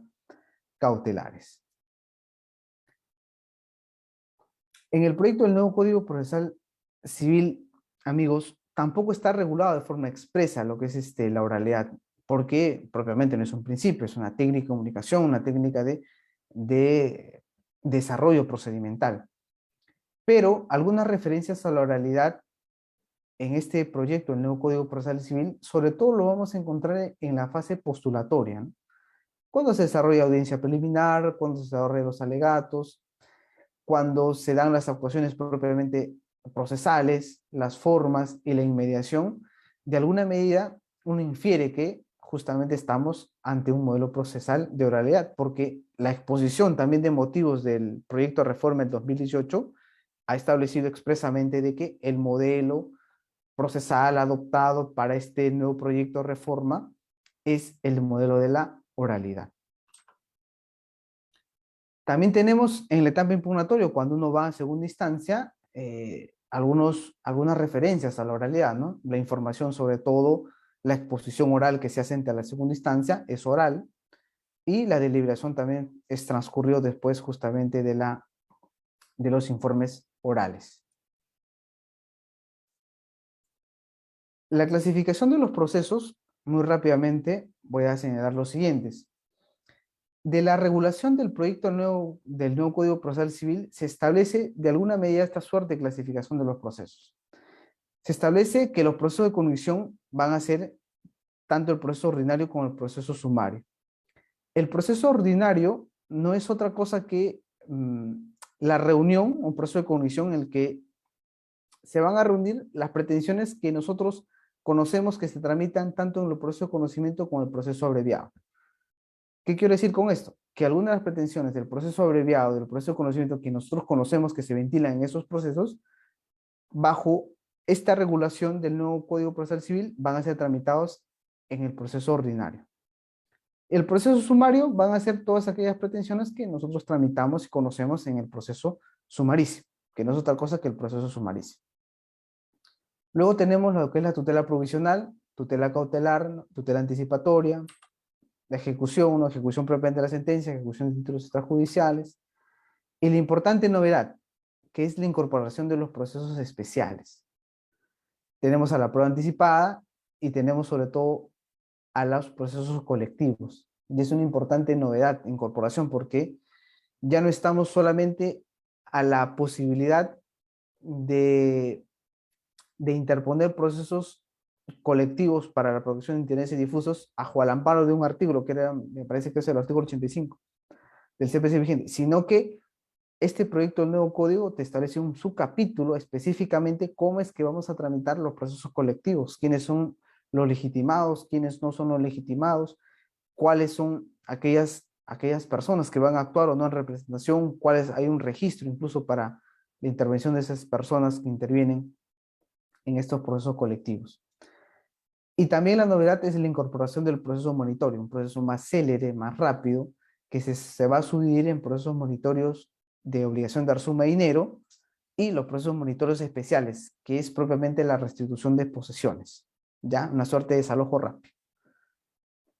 cautelares. En el proyecto del nuevo Código Procesal Civil, amigos, tampoco está regulado de forma expresa lo que es la oralidad, porque propiamente no es un principio, es una técnica de comunicación, una técnica de desarrollo procedimental. Pero algunas referencias a la oralidad en este proyecto, el nuevo Código Procesal Civil, sobre todo lo vamos a encontrar en la fase postulatoria, ¿no? Cuando se desarrolla audiencia preliminar, cuando se desarrollan los alegatos, cuando se dan las actuaciones propiamente procesales, las formas y la inmediación, de alguna medida uno infiere que justamente estamos ante un modelo procesal de oralidad, porque la exposición también de motivos del proyecto de reforma del 2018 ha establecido expresamente de que el modelo procesal adoptado para este nuevo proyecto de reforma es el modelo de la oralidad. También tenemos en la etapa impugnatoria, cuando uno va a segunda instancia, algunas referencias a la oralidad, ¿no? La información, sobre todo la exposición oral que se hace ante la segunda instancia, es oral, y la deliberación también es transcurrido después justamente de los informes orales. La clasificación de los procesos, muy rápidamente voy a señalar los siguientes. De la regulación del proyecto del nuevo Código Procesal Civil se establece de alguna medida esta suerte de clasificación de los procesos. Se establece que los procesos de cognición van a ser tanto el proceso ordinario como el proceso sumario. El proceso ordinario no es otra cosa que la reunión, un proceso de cognición en el que se van a reunir las pretensiones que nosotros conocemos que se tramitan tanto en el proceso de conocimiento como en el proceso abreviado. ¿Qué quiero decir con esto? Que algunas de las pretensiones del proceso abreviado, del proceso de conocimiento que nosotros conocemos que se ventilan en esos procesos, bajo esta regulación del nuevo Código Procesal Civil, van a ser tramitados en el proceso ordinario. El proceso sumario van a ser todas aquellas pretensiones que nosotros tramitamos y conocemos en el proceso sumaricio, que no es otra cosa que el proceso sumaricio. Luego tenemos lo que es la tutela provisional, tutela cautelar, tutela anticipatoria, la ejecución, ¿no? Ejecución propiamente de la sentencia, ejecución de títulos extrajudiciales. Y la importante novedad, que es la incorporación de los procesos especiales. Tenemos a la prueba anticipada y tenemos sobre todo a los procesos colectivos. Y es una importante novedad, incorporación, porque ya no estamos solamente a la posibilidad de interponer procesos colectivos para la protección de intereses difusos bajo al amparo de un artículo, que era, me parece que es el artículo 85 del CPC vigente, sino que este proyecto del nuevo código te establece un subcapítulo específicamente cómo es que vamos a tramitar los procesos colectivos, quiénes son los legitimados, quiénes no son los legitimados, cuáles son aquellas personas que van a actuar o no en representación, cuáles hay un registro incluso para la intervención de esas personas que intervienen en estos procesos colectivos. Y también la novedad es la incorporación del proceso monitorio, un proceso más célere, más rápido, que se va a subdividir en procesos monitorios de obligación de dar suma de dinero y los procesos monitorios especiales, que es propiamente la restitución de posesiones, ¿ya? Una suerte de desalojo rápido.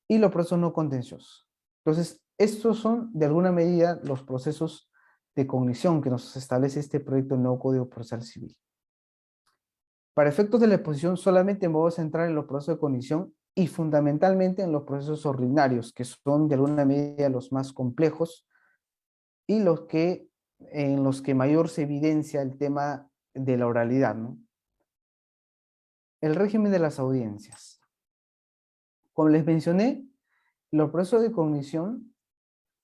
Y los procesos no contenciosos. Entonces, estos son, de alguna medida, los procesos de cognición que nos establece este proyecto del nuevo Código Procesal Civil. Para efectos de la exposición, solamente me voy a centrar en los procesos de cognición y fundamentalmente en los procesos ordinarios, que son de alguna medida los más complejos y en los que mayor se evidencia el tema de la oralidad, ¿no? El régimen de las audiencias. Como les mencioné, los procesos de cognición,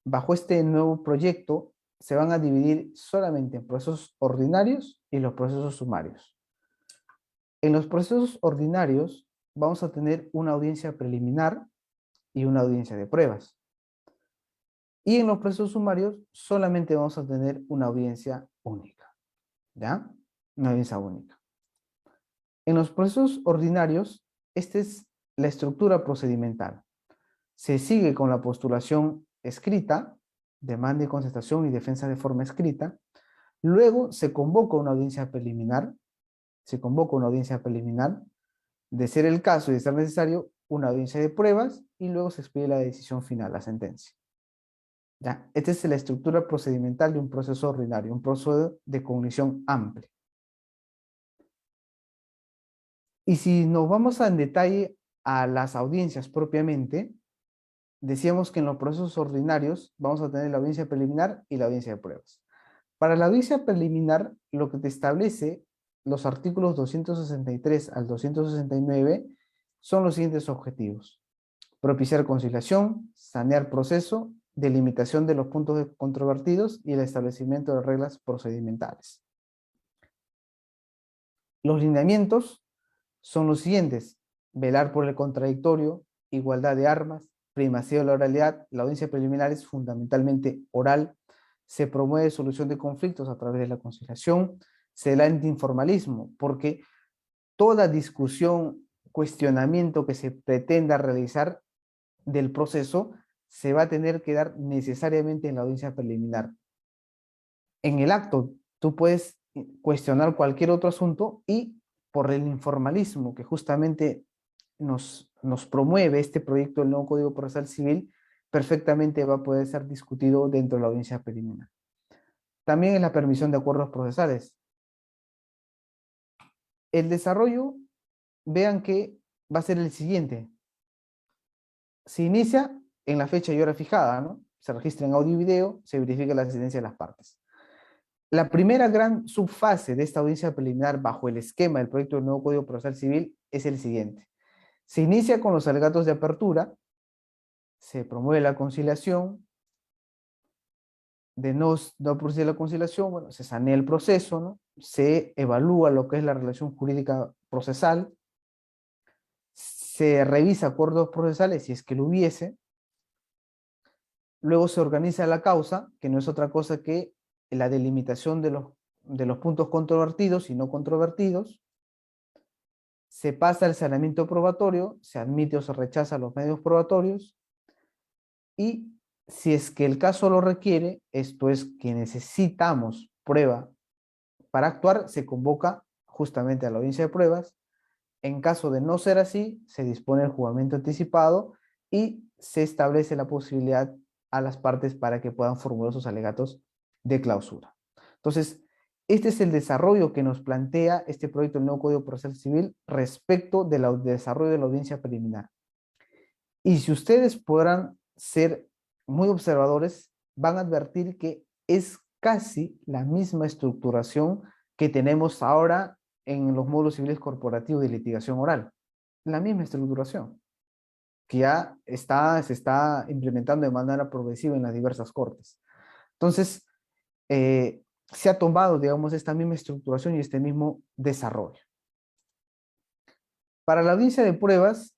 bajo este nuevo proyecto, se van a dividir solamente en procesos ordinarios y los procesos sumarios. En los procesos ordinarios vamos a tener una audiencia preliminar y una audiencia de pruebas. Y en los procesos sumarios solamente vamos a tener una audiencia única, ¿ya? Una audiencia única. En los procesos ordinarios, esta es la estructura procedimental. Se sigue con la postulación escrita, demanda y contestación y defensa de forma escrita. Luego se convoca una audiencia preliminar, de ser el caso y de ser necesario, una audiencia de pruebas y luego se expide la decisión final, la sentencia. ¿Ya? Esta es la estructura procedimental de un proceso ordinario, un proceso de cognición amplia. Y si nos vamos en detalle a las audiencias propiamente, decíamos que en los procesos ordinarios vamos a tener la audiencia preliminar y la audiencia de pruebas. Para la audiencia preliminar, lo que te establece los artículos 263 al 269 son los siguientes objetivos: propiciar conciliación, sanear proceso, delimitación de los puntos controvertidos y el establecimiento de reglas procedimentales. Los lineamientos son los siguientes: velar por el contradictorio, igualdad de armas, primacía de la oralidad. La audiencia preliminar es fundamentalmente oral. Se promueve solución de conflictos a través de la conciliación. Se da antiinformalismo, porque toda discusión, cuestionamiento que se pretenda realizar del proceso se va a tener que dar necesariamente en la audiencia preliminar. En el acto, tú puedes cuestionar cualquier otro asunto y por el informalismo que justamente nos promueve este proyecto del nuevo Código Procesal Civil, perfectamente va a poder ser discutido dentro de la audiencia preliminar. También en la permisión de acuerdos procesales. El desarrollo, vean que va a ser el siguiente. Se inicia en la fecha y hora fijada, ¿no? Se registra en audio y video, se verifica la asistencia de las partes. La primera gran subfase de esta audiencia preliminar bajo el esquema del proyecto del nuevo Código Procesal Civil es el siguiente. Se inicia con los alegatos de apertura, se promueve la conciliación, de no producir la conciliación, bueno, se sanea el proceso, ¿no? Se evalúa lo que es la relación jurídica procesal, se revisa acuerdos procesales si es que lo hubiese, luego se organiza la causa, que no es otra cosa que la delimitación de los puntos controvertidos y no controvertidos, se pasa el saneamiento probatorio, se admite o se rechaza los medios probatorios, y si es que el caso lo requiere, esto es que necesitamos prueba para actuar, se convoca justamente a la audiencia de pruebas. En caso de no ser así, se dispone el juzgamiento anticipado y se establece la posibilidad a las partes para que puedan formular sus alegatos de clausura. Entonces, este es el desarrollo que nos plantea este proyecto del nuevo Código Procesal Civil respecto del desarrollo de la audiencia preliminar. Y si ustedes podrán ser muy observadores, van a advertir que es casi la misma estructuración que tenemos ahora en los módulos civiles corporativos de litigación oral. La misma estructuración, que ya se está implementando de manera progresiva en las diversas cortes. Entonces, se ha tomado, digamos, esta misma estructuración y este mismo desarrollo. Para la audiencia de pruebas,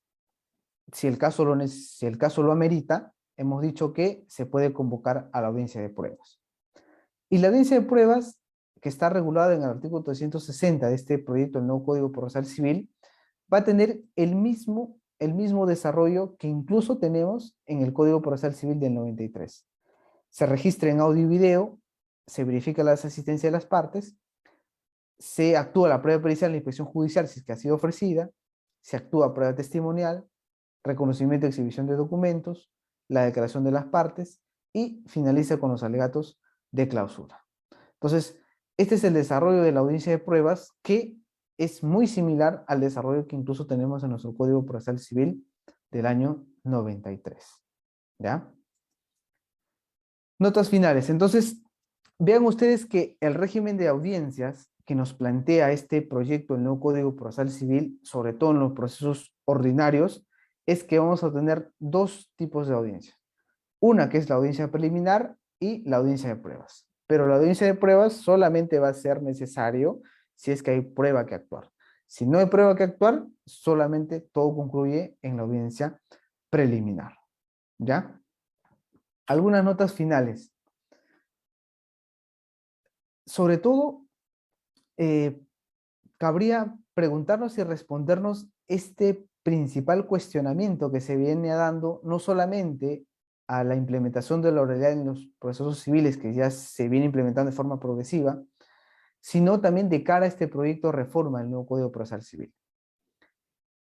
si el caso lo amerita, hemos dicho que se puede convocar a la audiencia de pruebas. Y la audiencia de pruebas, que está regulada en el artículo 360 de este proyecto del nuevo Código Procesal Civil, va a tener el mismo desarrollo que incluso tenemos en el Código Procesal Civil del 93. Se registra en audio y video, se verifica la asistencia de las partes, se actúa la prueba pericial en la inspección judicial si es que ha sido ofrecida, se actúa prueba testimonial, reconocimiento y exhibición de documentos, la declaración de las partes y finaliza con los alegatos de clausura. Entonces, este es el desarrollo de la audiencia de pruebas que es muy similar al desarrollo que incluso tenemos en nuestro Código Procesal Civil del año 93. ¿Ya? Notas finales. Entonces, vean ustedes que el régimen de audiencias que nos plantea este proyecto del nuevo Código Procesal Civil, sobre todo en los procesos ordinarios, es que vamos a tener dos tipos de audiencias. Una que es la audiencia preliminar y la audiencia de pruebas. Pero la audiencia de pruebas solamente va a ser necesario si es que hay prueba que actuar. Si no hay prueba que actuar, solamente todo concluye en la audiencia preliminar. ¿Ya? Algunas notas finales. Sobre todo, cabría preguntarnos y respondernos este principal cuestionamiento que se viene dando no solamente a la implementación de la oralidad en los procesos civiles, que ya se viene implementando de forma progresiva, sino también de cara a este proyecto de reforma del nuevo Código Procesal Civil.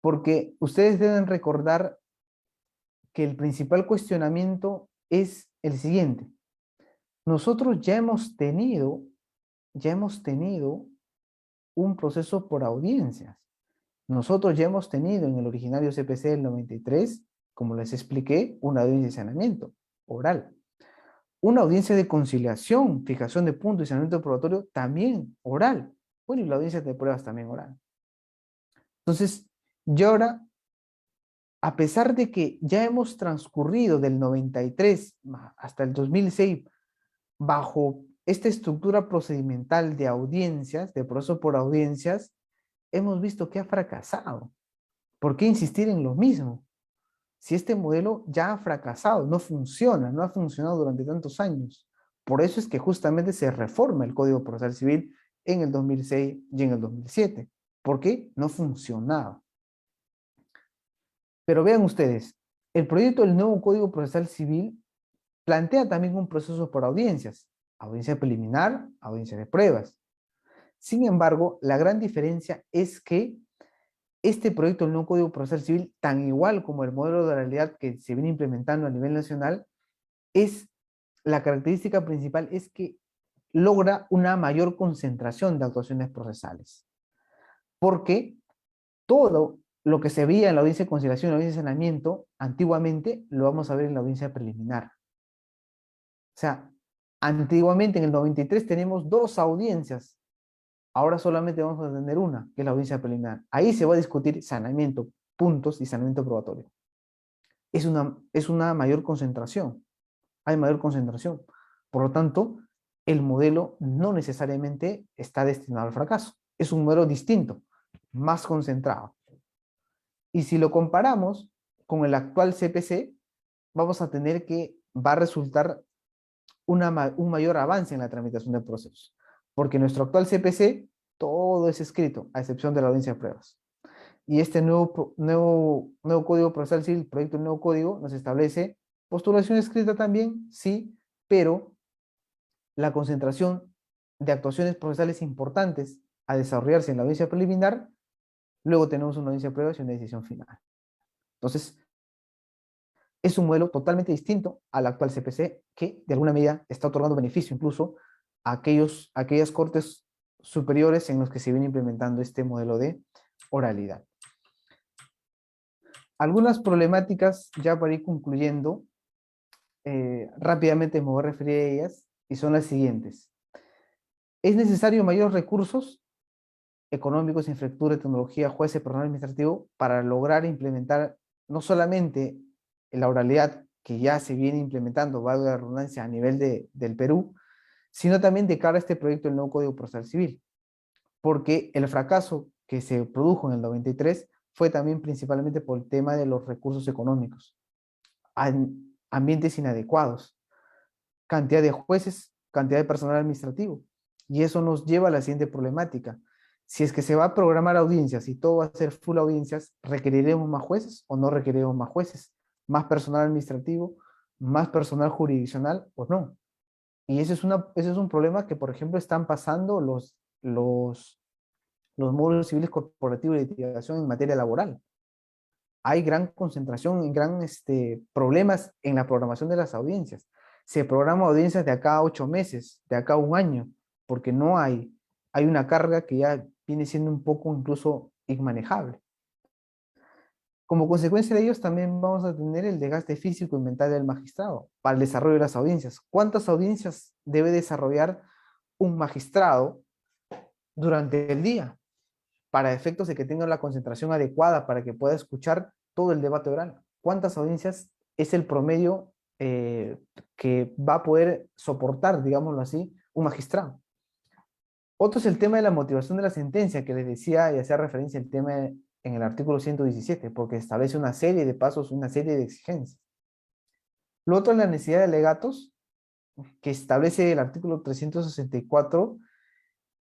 Porque ustedes deben recordar que el principal cuestionamiento es el siguiente. Nosotros ya hemos tenido un proceso por audiencias. Nosotros ya hemos tenido en el originario CPC del 93, como les expliqué, una audiencia de saneamiento oral. Una audiencia de conciliación, fijación de puntos y saneamiento probatorio también oral. Bueno, y la audiencia de pruebas también oral. Entonces, yo ahora, a pesar de que ya hemos transcurrido del 93 hasta el 2006 bajo esta estructura procedimental de audiencias, de proceso por audiencias, hemos visto que ha fracasado. ¿Por qué insistir en lo mismo? Si este modelo ya ha fracasado, no funciona, no ha funcionado durante tantos años. Por eso es que justamente se reforma el Código Procesal Civil en el 2006 y en el 2007. ¿Por qué? No funcionaba. Pero vean ustedes, el proyecto del nuevo Código Procesal Civil plantea también un proceso por audiencias, audiencia preliminar, audiencia de pruebas. Sin embargo, la gran diferencia es que este proyecto del nuevo Código Procesal Civil, tan igual como el modelo de realidad que se viene implementando a nivel nacional, la característica principal es que logra una mayor concentración de actuaciones procesales. Porque todo lo que se veía en la audiencia de conciliación y la audiencia de saneamiento, antiguamente lo vamos a ver en la audiencia preliminar. O sea, antiguamente en el 93 tenemos dos audiencias. Ahora solamente vamos a tener una, que es la audiencia preliminar. Ahí se va a discutir saneamiento, puntos y saneamiento probatorio. Es una mayor concentración. Hay mayor concentración. Por lo tanto, el modelo no necesariamente está destinado al fracaso. Es un modelo distinto, más concentrado. Y si lo comparamos con el actual CPC, vamos a tener que va a resultar un mayor avance en la tramitación de procesos. Porque nuestro actual CPC, todo es escrito, a excepción de la audiencia de pruebas. Y este nuevo Código Procesal Civil, proyecto del nuevo código, nos establece postulación escrita también, sí, pero la concentración de actuaciones procesales importantes a desarrollarse en la audiencia preliminar, luego tenemos una audiencia de pruebas y una decisión final. Entonces, es un modelo totalmente distinto al actual CPC, que de alguna medida está otorgando beneficio incluso a aquellas cortes superiores en los que se viene implementando este modelo de oralidad. Algunas problemáticas, ya para ir concluyendo, rápidamente me voy a referir a ellas, y son las siguientes. ¿Es necesario mayores recursos económicos, infraestructura, tecnología, jueces, personal administrativo para lograr implementar no solamente la oralidad que ya se viene implementando, valga la redundancia, a nivel del Perú, sino también de cara a este proyecto del nuevo Código Procesal Civil? Porque el fracaso que se produjo en el 93 fue también principalmente por el tema de los recursos económicos, ambientes inadecuados, cantidad de jueces, cantidad de personal administrativo. Y eso nos lleva a la siguiente problemática. Si es que se va a programar audiencias y todo va a ser full audiencias, ¿requeriremos más jueces o no requeriremos más jueces? ¿Más personal administrativo? ¿Más personal jurisdiccional o no? Y ese es un problema que, por ejemplo, están pasando los módulos civiles corporativos de litigación en materia laboral. Hay gran concentración, gran problemas en la programación de las audiencias. Se programan audiencias de acá a 8 meses, de acá a un año, porque hay una carga que ya viene siendo un poco incluso inmanejable. Como consecuencia de ellos, también vamos a tener el desgaste físico y mental del magistrado para el desarrollo de las audiencias. ¿Cuántas audiencias debe desarrollar un magistrado durante el día para efectos de que tenga la concentración adecuada para que pueda escuchar todo el debate oral? ¿Cuántas audiencias es el promedio que va a poder soportar, digámoslo así, un magistrado? Otro es el tema de la motivación de la sentencia, que les decía y hacía referencia al tema en el artículo 117, porque establece una serie de pasos, una serie de exigencias. Lo otro es la necesidad de alegatos, que establece el artículo 364,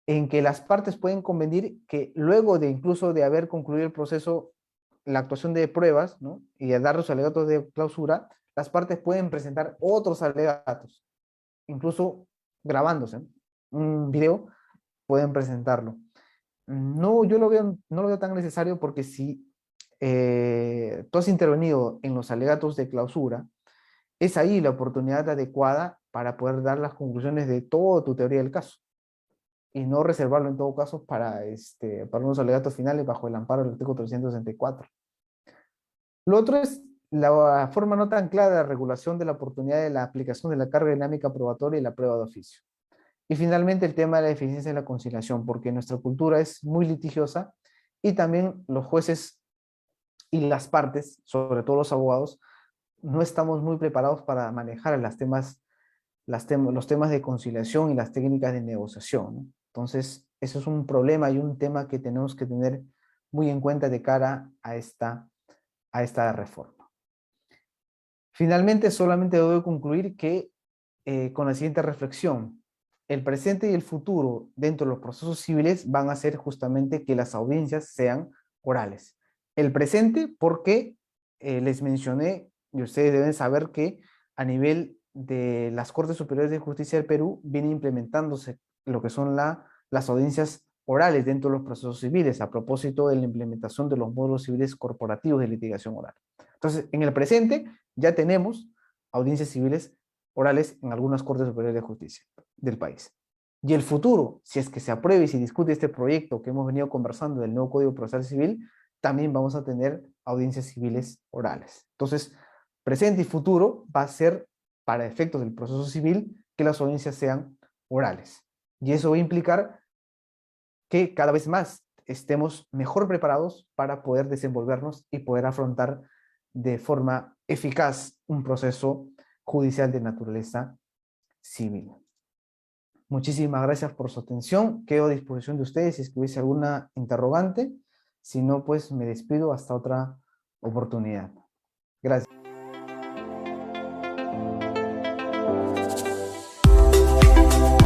en que las partes pueden convenir que luego de incluso de haber concluido el proceso, la actuación de pruebas, ¿no? Y al dar los alegatos de clausura, las partes pueden presentar otros alegatos, incluso grabándose, ¿no? Un video, pueden presentarlo. No, no lo veo tan necesario, porque si tú has intervenido en los alegatos de clausura, es ahí la oportunidad adecuada para poder dar las conclusiones de toda tu teoría del caso, y no reservarlo en todo caso para unos alegatos finales bajo el amparo del artículo 364. Lo otro es la forma no tan clara de regulación de la oportunidad de la aplicación de la carga dinámica probatoria y la prueba de oficio. Y finalmente el tema de la eficiencia de la conciliación, porque nuestra cultura es muy litigiosa y también los jueces y las partes, sobre todo los abogados, no estamos muy preparados para manejar los temas de conciliación y las técnicas de negociación, ¿no? Entonces, eso es un problema y un tema que tenemos que tener muy en cuenta de cara a esta reforma. Finalmente, solamente debo concluir que con la siguiente reflexión: el presente y el futuro dentro de los procesos civiles van a ser justamente que las audiencias sean orales. El presente porque les mencioné, y ustedes deben saber que a nivel de las Cortes Superiores de Justicia del Perú viene implementándose lo que son las audiencias orales dentro de los procesos civiles, a propósito de la implementación de los módulos civiles corporativos de litigación oral. Entonces, en el presente ya tenemos audiencias civiles orales en algunas Cortes Superiores de Justicia del país. Y el futuro, si es que se apruebe y se discute este proyecto que hemos venido conversando del nuevo Código Procesal Civil, también vamos a tener audiencias civiles orales. Entonces, presente y futuro va a ser, para efectos del proceso civil, que las audiencias sean orales. Y eso va a implicar que cada vez más estemos mejor preparados para poder desenvolvernos y poder afrontar de forma eficaz un proceso judicial de naturaleza civil. Muchísimas gracias por su atención. Quedo a disposición de ustedes si es que hubiese alguna interrogante. Si no, pues me despido hasta otra oportunidad. Gracias.